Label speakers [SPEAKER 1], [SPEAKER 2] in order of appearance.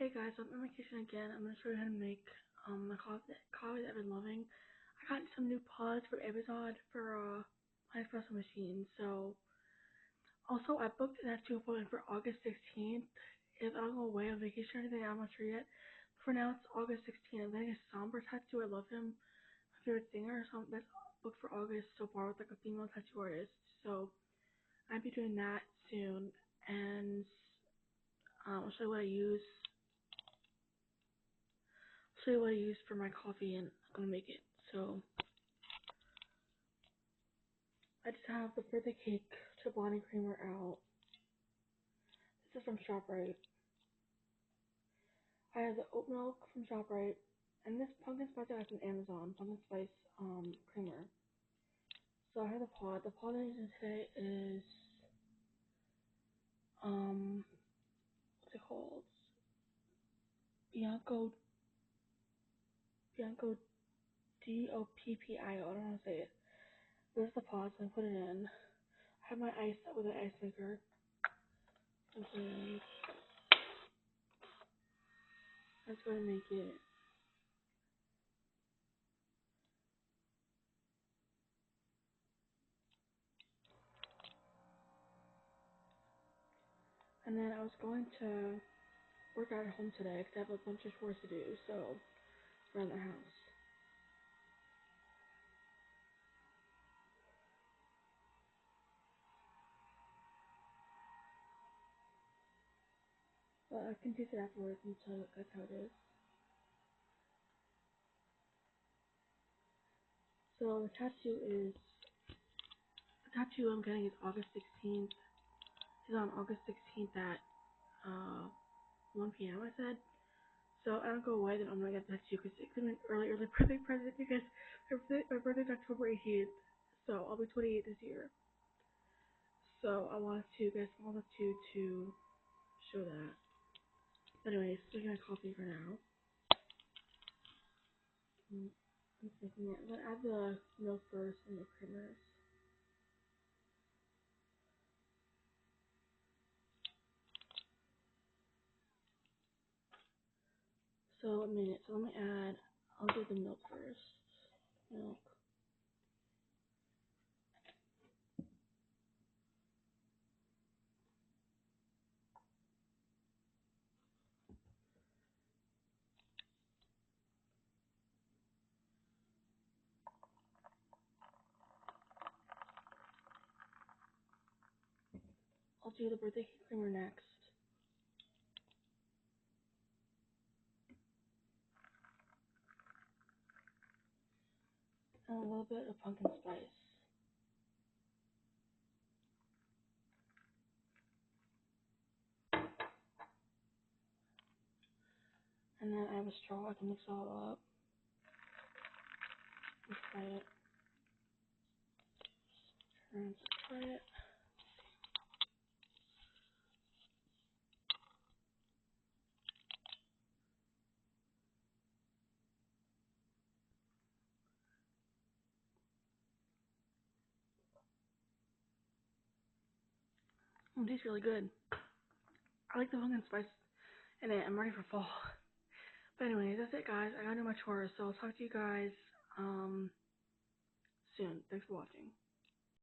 [SPEAKER 1] Hey guys, I'm in my kitchen again. I'm gonna show you how to make my coffee that I've been loving. I got some new pods from Amazon for my espresso machine. So also I booked an tattoo appointment for August 16th. If I don't go away on vacation or anything, I'm not sure yet. For now it's August 16th. I'm getting a somber tattoo. I love him, my favorite singer. So that's booked for August so far with like a female tattoo artist. So I'll be doing that soon, and I'll show you what I use. Show you what I use for my coffee, and I'm gonna make it. So I just have the birthday cake Chobani creamer out. This is from ShopRite. I have the oat milk from ShopRite, and this pumpkin spice I got from Amazon. Pumpkin spice creamer. So I have the pod. The pod I'm using today is what's it called? Bianco Doppio. I don't know how to say it. This is the pod, so I put it in. I have my ice with an ice maker. Okay. That's going to make it. And then I was going to work out at home today because I have a bunch of chores to do, so around the house. But I can taste it afterwards and tell you guys how it is. So the tattoo I'm getting is August 16th. It's on August 16th at 1 p.m. I said. So I don't go away, then I'm gonna get the tattoo because it's an early birthday present because my birthday's October 18th. So I'll be 28 this year. So I wanted to get small tattoo to show that. Anyways, drinking my coffee for now. I'm thinking it. I'm gonna add the milk first and the creamers. So let me add. I'll do the milk first. Milk. I'll do the birthday cake creamer next. And a little bit of pumpkin spice. And then I have a straw. I can mix it all up. Let's try it. And try it. It tastes really good. I like the pumpkin spice in it. I'm ready for fall. But anyways, that's it, guys. I gotta do my chores, so I'll talk to you guys soon. Thanks for watching.